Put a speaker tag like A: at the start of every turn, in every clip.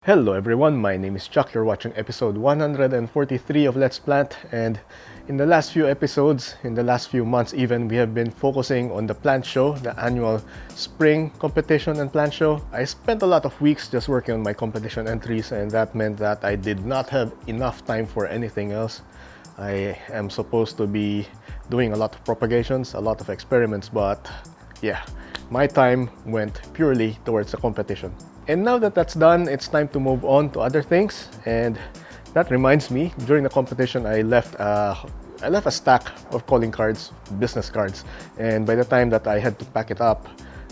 A: Hello everyone, my name is Chuck. You're watching episode 143 of Let's Plant, and in the last few episodes, in the last few months even, we have been focusing on the plant show, the annual spring competition and plant show. I spent a lot of weeks just working on my competition entries, and that meant that I did not have enough time for anything else. I am supposed to be doing a lot of propagations, a lot of experiments, but yeah, my time went purely towards the competition. And now that that's done, it's time to move on to other things. And that reminds me, during the competition, I left a stack of calling cards, business cards. And by the time that I had to pack it up,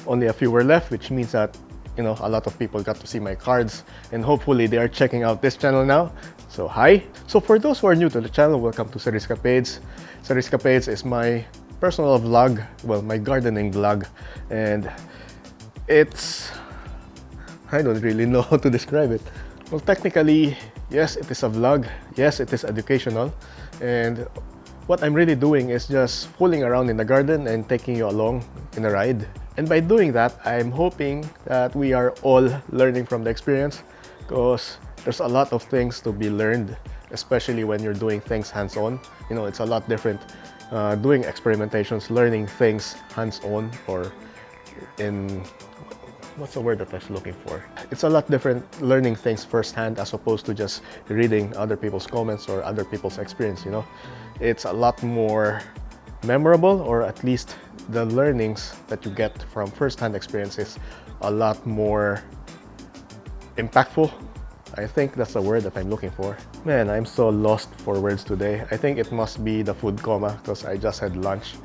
A: only a few were left, which means that a lot of people got to see my cards, and hopefully they are checking out this channel now. So hi. So for those who are new to the channel, welcome to Cerriscapades. Cerriscapades is my personal vlog, well, my gardening vlog, and I don't really know how to describe it. Well, technically, yes, it is a vlog. Yes, it is educational. And what I'm really doing is just fooling around in the garden and taking you along in a ride. And by doing that, I'm hoping that we are all learning from the experience, because there's a lot of things to be learned, especially when you're doing things hands-on. It's a lot different doing experimentations, learning things hands-on, or in what's the word that I was looking for? It's a lot different learning things firsthand as opposed to just reading other people's comments or other people's experience, It's a lot more memorable, or at least the learnings that you get from firsthand experience is a lot more impactful. I think that's the word that I'm looking for. Man, I'm so lost for words today. I think it must be the food coma, because I just had lunch.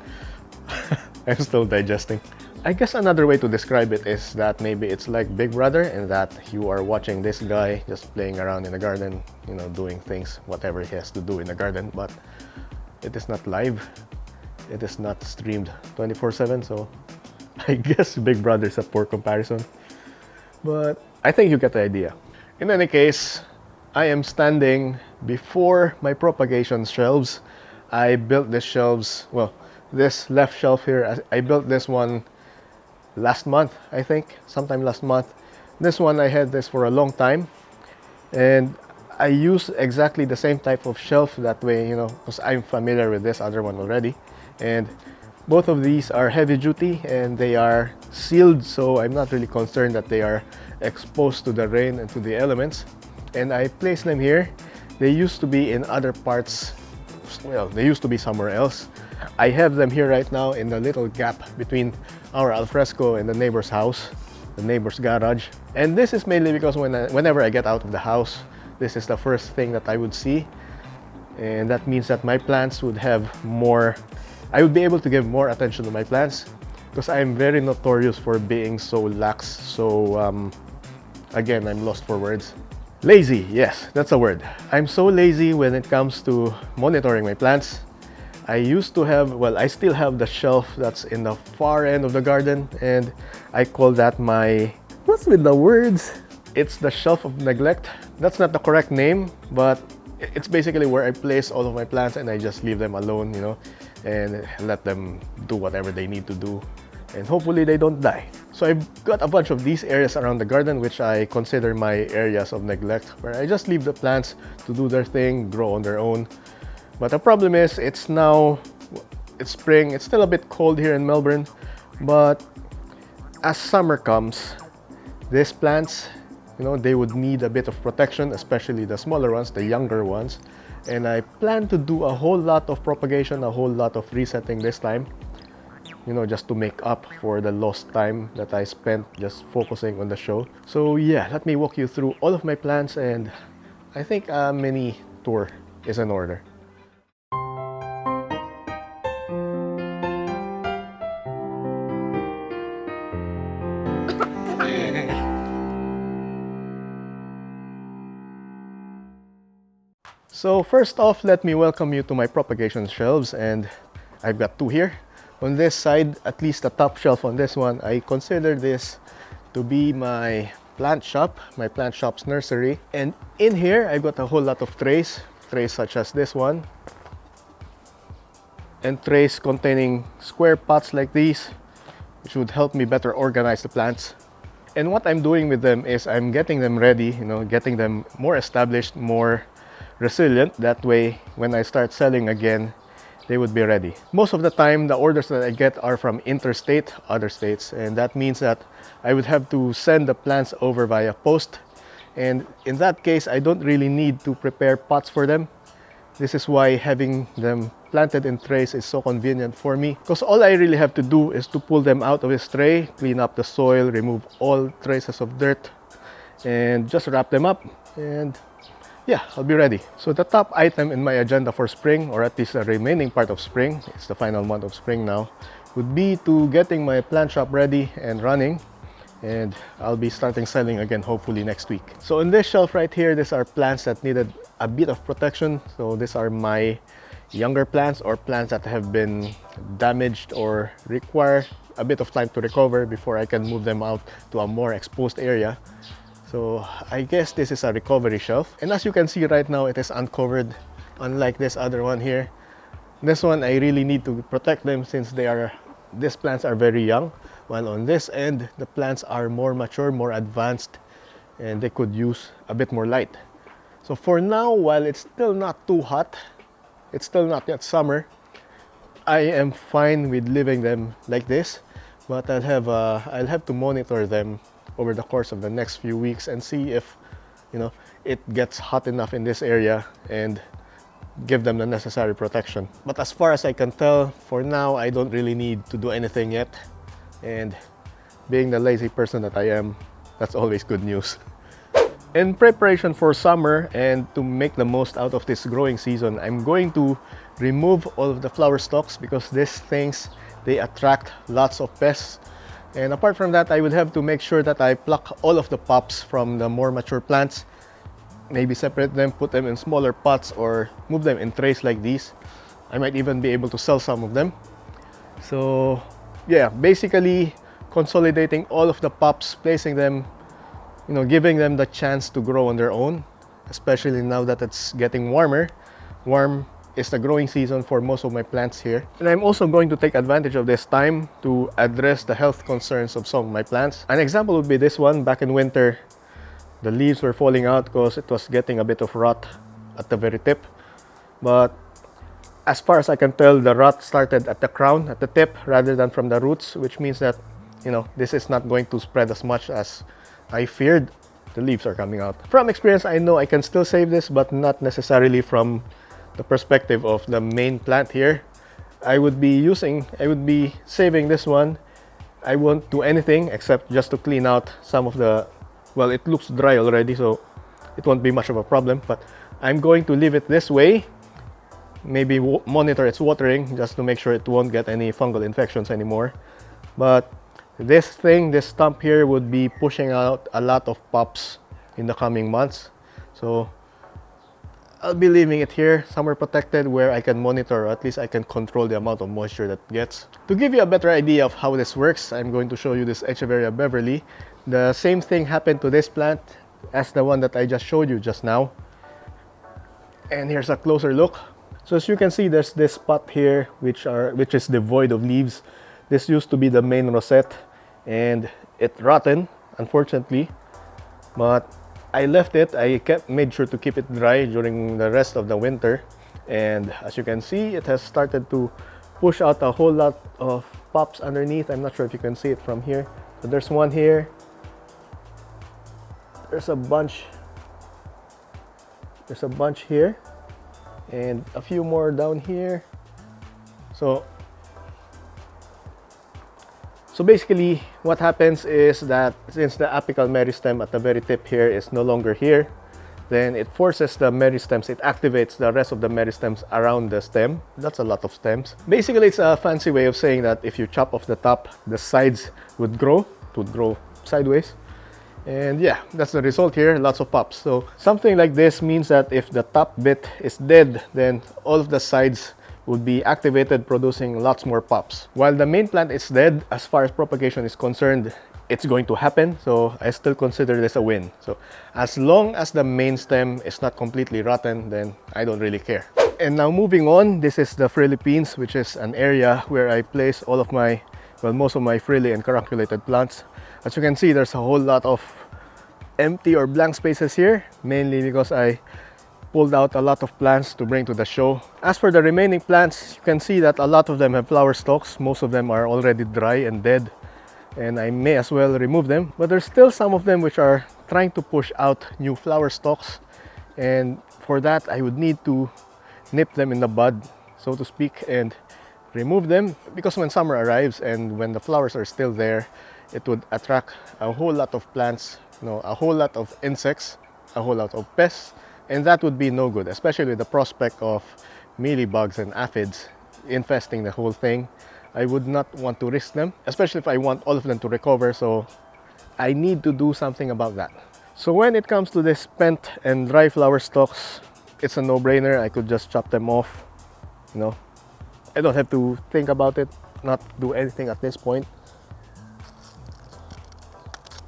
A: I'm still digesting. I guess another way to describe it is that maybe it's like Big Brother, in that you are watching this guy just playing around in the garden, doing things, whatever he has to do in the garden, but it is not live. It is not streamed 24/7, so I guess Big Brother is a poor comparison. But I think you get the idea. In any case, I am standing before my propagation shelves. I built these shelves, well, this left shelf here, I built this one last month, I think, sometime last month. This one, I had this for a long time, and I use exactly the same type of shelf that way, because I'm familiar with this other one already. And both of these are heavy duty and they are sealed, so I'm not really concerned that they are exposed to the rain and to the elements. And I place them here. They used to be in other parts, well, they used to be somewhere else. I have them here right now in the little gap between our alfresco and the neighbor's house, the neighbor's garage. And this is mainly because whenever I get out of the house, this is the first thing that I would see. And that means that my plants would have more, I would be able to give more attention to my plants, because I'm very notorious for being so lax. So again, I'm lost for words. Lazy, yes, that's a word. I'm so lazy when it comes to monitoring my plants. I used to have, well, I still have the shelf that's in the far end of the garden, and I call that my, what's with the words? It's the shelf of neglect. That's not the correct name, but it's basically where I place all of my plants and I just leave them alone, and let them do whatever they need to do, and hopefully they don't die. So I've got a bunch of these areas around the garden, which I consider my areas of neglect, where I just leave the plants to do their thing, grow on their own. But the problem is, it's spring, it's still a bit cold here in Melbourne, but as summer comes, these plants, they would need a bit of protection, especially the smaller ones, the younger ones. And I plan to do a whole lot of propagation, a whole lot of resetting this time, just to make up for the lost time that I spent just focusing on the show. So yeah, let me walk you through all of my plants, and I think a mini tour is in order. So first off, let me welcome you to my propagation shelves, and I've got two here. On this side, at least the top shelf on this one, I consider this to be my plant shop, my plant shop's nursery. And in here, I've got a whole lot of trays such as this one, and trays containing square pots like these, which would help me better organize the plants. And what I'm doing with them is I'm getting them ready, getting them more established, more resilient. That way, when I start selling again, they would be ready. Most of the time, the orders that I get are from interstate, other states, and that means that I would have to send the plants over via post. And in that case, I don't really need to prepare pots for them. This is why having them planted in trays is so convenient for me, because all I really have to do is to pull them out of this tray, clean up the soil, remove all traces of dirt, and just wrap them up, and yeah, I'll be ready. So the top item in my agenda for spring, or at least the remaining part of spring, it's the final month of spring now, would be to getting my plant shop ready and running, and I'll be starting selling again hopefully next week. So in this shelf right here, these are plants that needed a bit of protection. So these are my younger plants, or plants that have been damaged or require a bit of time to recover before I can move them out to a more exposed area. So I guess this is a recovery shelf, and as you can see right now, it is uncovered, unlike this other one here. This one I really need to protect them since these plants are very young, while on this end the plants are more mature, more advanced, and they could use a bit more light. So for now, while it's still not too hot, it's still not yet summer, I am fine with leaving them like this, but I'll have to monitor them over the course of the next few weeks and see if it gets hot enough in this area and give them the necessary protection. But as far as I can tell, for now I don't really need to do anything yet, and being the lazy person that I am, that's always good news. In preparation for summer and to make the most out of this growing season, I'm going to remove all of the flower stalks, because these things, they attract lots of pests. And apart from that, I would have to make sure that I pluck all of the pups from the more mature plants, maybe separate them, put them in smaller pots, or move them in trays like these. I might even be able to sell some of them. So yeah, basically consolidating all of the pups, placing them, giving them the chance to grow on their own, especially now that it's getting warmer. Warm is the growing season for most of my plants here. And I'm also going to take advantage of this time to address the health concerns of some of my plants. An example would be this one. Back in winter, the leaves were falling out because it was getting a bit of rot at the very tip. But as far as I can tell, the rot started at the crown, at the tip, rather than from the roots, which means that, this is not going to spread as much as I feared. The leaves are coming out. From experience, I know I can still save this, but not necessarily from the perspective of the main plant here. I would be saving this one. I won't do anything except just to clean out some of the, well, it looks dry already, so it won't be much of a problem, but I'm going to leave it this way. Maybe monitor its watering just to make sure it won't get any fungal infections anymore. But this stump here would be pushing out a lot of pups in the coming months. So I'll be leaving it here, somewhere protected, where I can monitor, or at least I can control the amount of moisture that it gets. To give you a better idea of how this works, I'm going to show you this Echeveria Beverly. The same thing happened to this plant as the one that I just showed you just now. And here's a closer look. So as you can see, there's this spot here which is devoid of leaves. This used to be the main rosette, and it rotten, unfortunately. But I left it. I made sure to keep it dry during the rest of the winter, and as you can see, it has started to push out a whole lot of pups underneath. I'm not sure if you can see it from here. So there's one here. There's a bunch here, and a few more down here. So basically, what happens is that since the apical meristem at the very tip here is no longer here, then it forces the meristems, it activates the rest of the meristems around the stem. That's a lot of stems. Basically, it's a fancy way of saying that if you chop off the top, the sides would grow sideways. And yeah, that's the result here, lots of pups. So something like this means that if the top bit is dead, then all of the sides would be activated, producing lots more pups. While the main plant is dead, as far as propagation is concerned, it's going to happen, so I still consider this a win. So as long as the main stem is not completely rotten, then I don't really care. And now moving on, this is the Philippines, which is an area where I place all of my, well, most of my frilly and carunculated plants. As you can see, there's a whole lot of empty or blank spaces here, mainly because I pulled out a lot of plants to bring to the show. As for the remaining plants, you can see that a lot of them have flower stalks. Most of them are already dry and dead, and I may as well remove them. But there's still some of them which are trying to push out new flower stalks, and for that I would need to nip them in the bud, so to speak, and remove them, because when summer arrives and when the flowers are still there, it would attract a whole lot of plants, a whole lot of insects, a whole lot of pests, and that would be no good, especially with the prospect of mealybugs and aphids infesting the whole thing. I would not want to risk them, especially if I want all of them to recover, so I need to do something about that. So when it comes to this spent and dry flower stalks, it's a no-brainer. I could just chop them off, I don't have to think about it, not do anything at this point.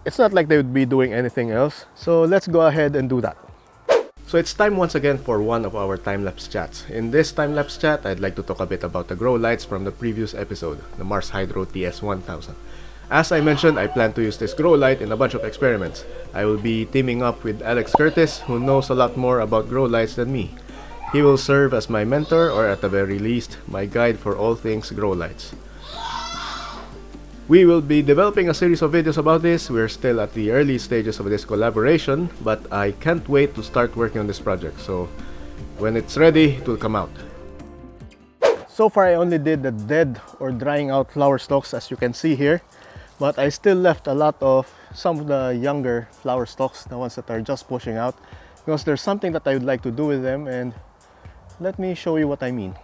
A: It's not like they would be doing anything else, so let's go ahead and do that. So it's time once again for one of our time-lapse chats. In this time-lapse chat, I'd like to talk a bit about the grow lights from the previous episode, the Mars Hydro TS1000. As I mentioned, I plan to use this grow light in a bunch of experiments. I will be teaming up with Alex Curtis, who knows a lot more about grow lights than me. He will serve as my mentor, or at the very least, my guide for all things grow lights. We will be developing a series of videos about this. We're still at the early stages of this collaboration, but I can't wait to start working on this project. So when it's ready, it will come out. So far I only did the dead or drying out flower stalks, as you can see here, but I still left a lot of some of the younger flower stalks, the ones that are just pushing out, because there's something that I would like to do with them, and let me show you what I mean.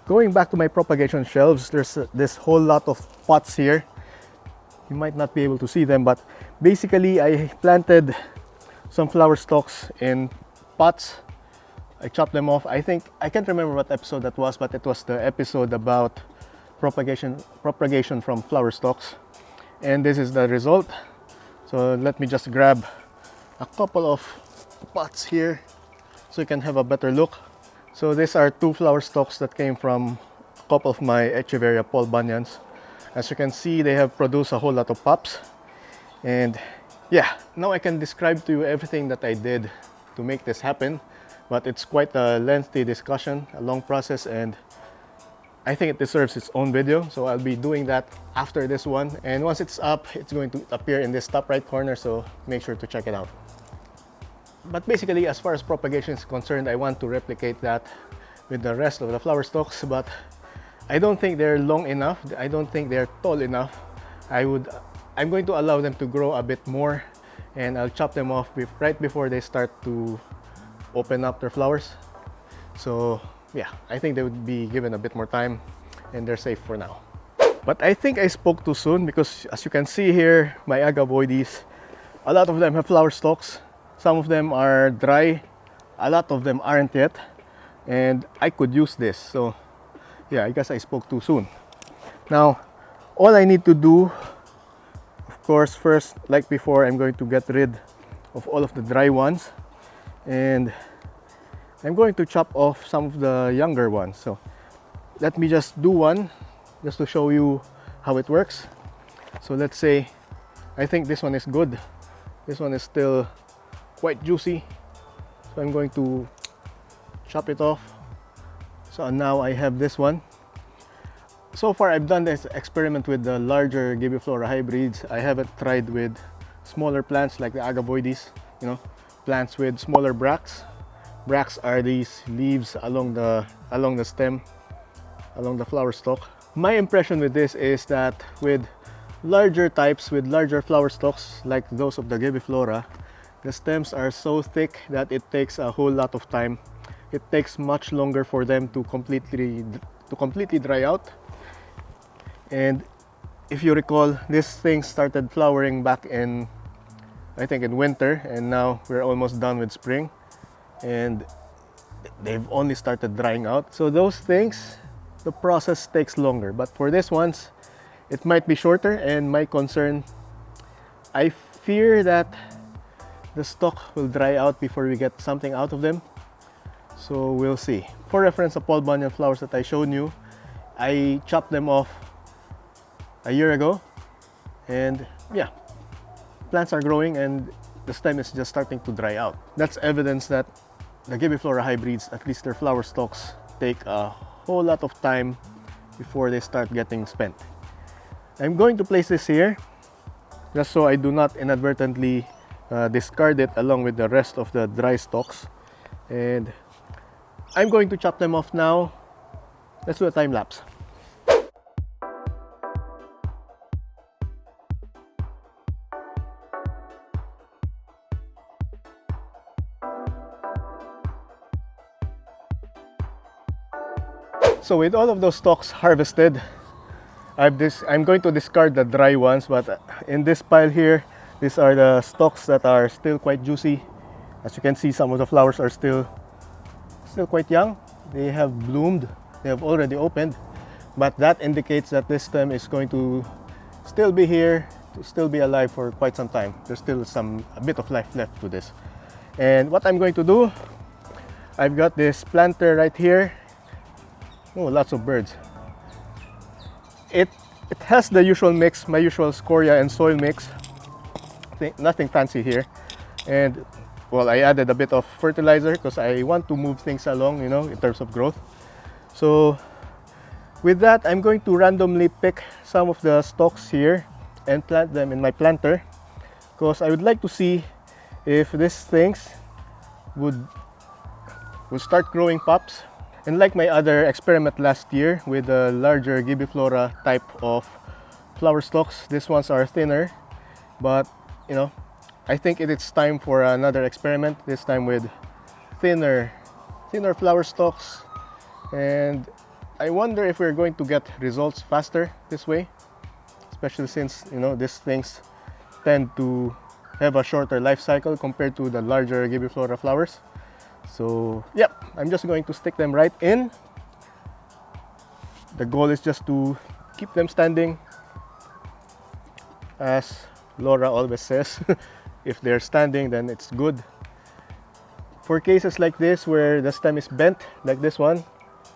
A: Going back to my propagation shelves, there's this whole lot of pots here. You might not be able to see them, but basically I planted some flower stalks in pots. I chopped them off. I think, I can't remember what episode that was, but it was the episode about propagation from flower stalks. And this is the result. So let me just grab a couple of pots here so you can have a better look. So these are two flower stalks that came from a couple of my Echeveria Paul Bunyans. As you can see, they have produced a whole lot of pups. And yeah, now I can describe to you everything that I did to make this happen. But it's quite a lengthy discussion, a long process, and I think it deserves its own video. So I'll be doing that after this one. And once it's up, it's going to appear in this top right corner, so make sure to check it out. But basically, as far as propagation is concerned, I want to replicate that with the rest of the flower stalks, but I don't think they're long enough. I don't think they're tall enough. I'm going to allow them to grow a bit more, and I'll chop them off right before they start to open up their flowers. So yeah, I think they would be given a bit more time, and they're safe for now. But I think I spoke too soon, because as you can see here, my agavoides, a lot of them have flower stalks. Some of them are dry, a lot of them aren't yet, and I could use this. So yeah, I guess I spoke too soon. Now, all I need to do, of course, first, like before, I'm going to get rid of all of the dry ones, and I'm going to chop off some of the younger ones. So let me just do one, just to show you how it works. So let's say, I think this one is good. This one is still quite juicy, so I'm going to chop it off. So now I have this one. So far I've done this experiment with the larger Gibiflora hybrids. I haven't tried with smaller plants like the agavoides, plants with smaller bracts. Bracts are these leaves along the stem, along the flower stalk. My impression with this is that with larger types, with larger flower stalks like those of the Gibiflora, the stems are so thick that it takes a whole lot of time. It takes much longer for them to completely dry out. And if you recall, this thing started flowering back in, I think, in winter, and now we're almost done with spring, and they've only started drying out. So those things, the process takes longer. But for these ones, it might be shorter, and my concern, I fear that the stalk will dry out before we get something out of them. So we'll see. For reference, the Paul Bunyan flowers that I showed you, I chopped them off a year ago, and yeah, plants are growing and the stem is just starting to dry out. That's evidence that the Gibiflora hybrids, at least their flower stalks, take a whole lot of time before they start getting spent. I'm going to place this here just so I do not inadvertently discard it along with the rest of the dry stalks. And I'm going to chop them off now. Let's do a time lapse. So with all of those stalks harvested, I'm going to discard the dry ones, but in this pile here, these are the stalks that are still quite juicy. As you can see, some of the flowers are still quite young. They have bloomed, they have already opened, but that indicates that this stem is going to still be here, to still be alive for quite some time. There's still a bit of life left to this. And what I'm going to do, I've got this planter right here. Oh, lots of birds. It has the usual mix, my usual scoria and soil mix. Nothing fancy here. And well, I added a bit of fertilizer because I want to move things along, you know, in terms of growth. So with that, I'm going to randomly pick some of the stalks here and plant them in my planter, because I would like to see if these things would start growing pups. And like my other experiment last year with the larger Gibiflora type of flower stalks, these ones are thinner, but you know, I think it's time for another experiment, this time with thinner flower stalks. And I wonder if we're going to get results faster this way, especially since, you know, these things tend to have a shorter life cycle compared to the larger Gibiflora flowers. So yeah, I'm just going to stick them right in. The goal is just to keep them standing. As Laura always says, if they're standing, then it's good. For cases like this where the stem is bent, like this one,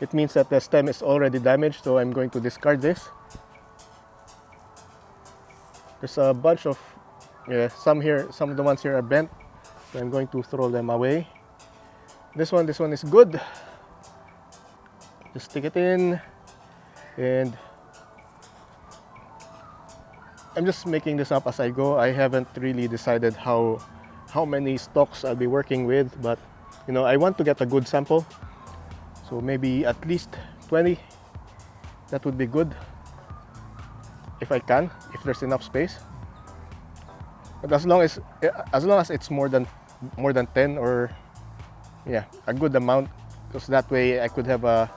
A: it means that the stem is already damaged, so I'm going to discard this. There's a bunch of, some of the ones here are bent, so I'm going to throw them away. This one is good. Just stick it in, and I'm just making this up as I go. I haven't really decided how many stalks I'll be working with, but you know, I want to get a good sample. So maybe at least 20. That would be good if I can, if there's enough space. But as long as it's more than 10, or yeah, a good amount, because that way I could have a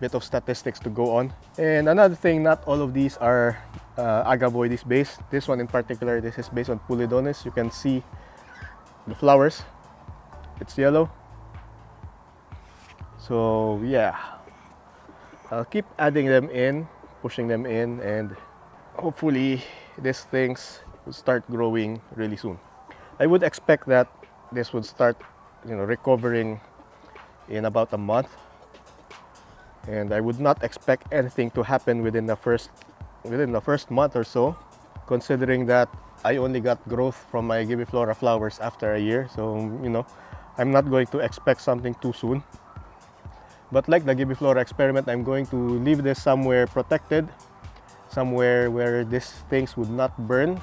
A: bit of statistics to go on. And another thing, not all of these are agavoides based. This one in particular, this is based on Pulidones. You can see the flowers, it's yellow. So yeah, I'll keep adding them in, pushing them in, and hopefully these things will start growing really soon. I would expect that this would start, you know, recovering in about a month, and I would not expect anything to happen within the first month or so, considering that I only got growth from my Gibiflora flowers after a year. So you know, I'm not going to expect something too soon. But like the Gibiflora experiment, I'm going to leave this somewhere protected, somewhere where these things would not burn,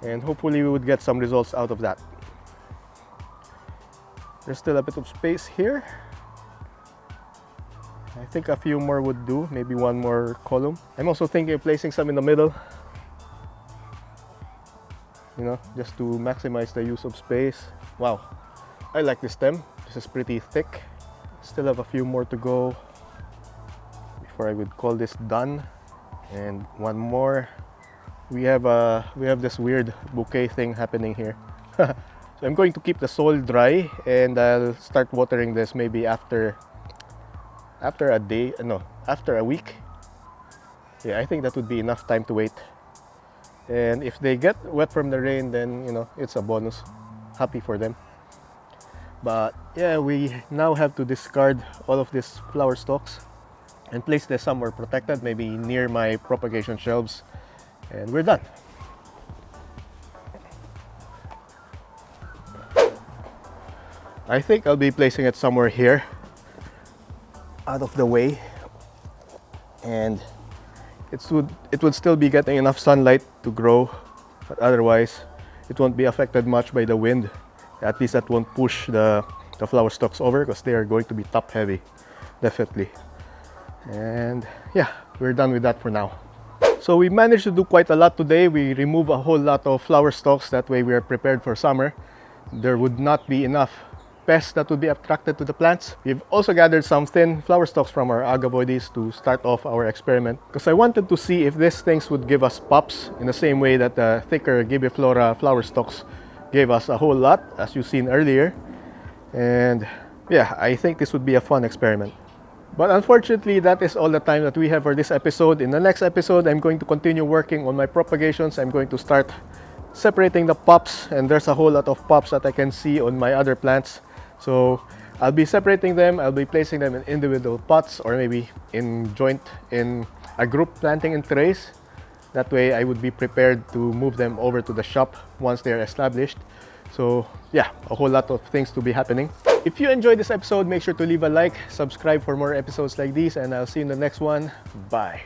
A: and hopefully we would get some results out of that. There's still a bit of space here. I think a few more would do, maybe one more column. I'm also thinking of placing some in the middle, you know, just to maximize the use of space. Wow, I like this stem. This is pretty thick. Still have a few more to go before I would call this done. And one more. We have this weird bouquet thing happening here. So I'm going to keep the soil dry, and I'll start watering this maybe after a week. Yeah, I think that would be enough time to wait. And if they get wet from the rain, then you know, it's a bonus. Happy for them. But yeah, we now have to discard all of these flower stalks and place this somewhere protected, maybe near my propagation shelves, and we're done. I think I'll be placing it somewhere here, out of the way, and it would still be getting enough sunlight to grow, but otherwise it won't be affected much by the wind. At least that won't push the flower stalks over, because they are going to be top heavy, definitely. And yeah, we're done with that for now. So we managed to do quite a lot today. We removed a whole lot of flower stalks, that way we are prepared for summer. There would not be enough pests that would be attracted to the plants. We've also gathered some thin flower stalks from our agavoides to start off our experiment, because I wanted to see if these things would give us pups in the same way that the thicker gibiflora flower stalks gave us a whole lot, as you've seen earlier. And yeah, I think this would be a fun experiment. But unfortunately, that is all the time that we have for this episode. In the next episode, I'm going to continue working on my propagations. I'm going to start separating the pups, and there's a whole lot of pups that I can see on my other plants. So I'll be separating them. I'll be placing them in individual pots, or maybe in a group planting in trays. That way I would be prepared to move them over to the shop once they're established. So yeah, a whole lot of things to be happening. If you enjoyed this episode, make sure to leave a like, subscribe for more episodes like these, and I'll see you in the next one. Bye.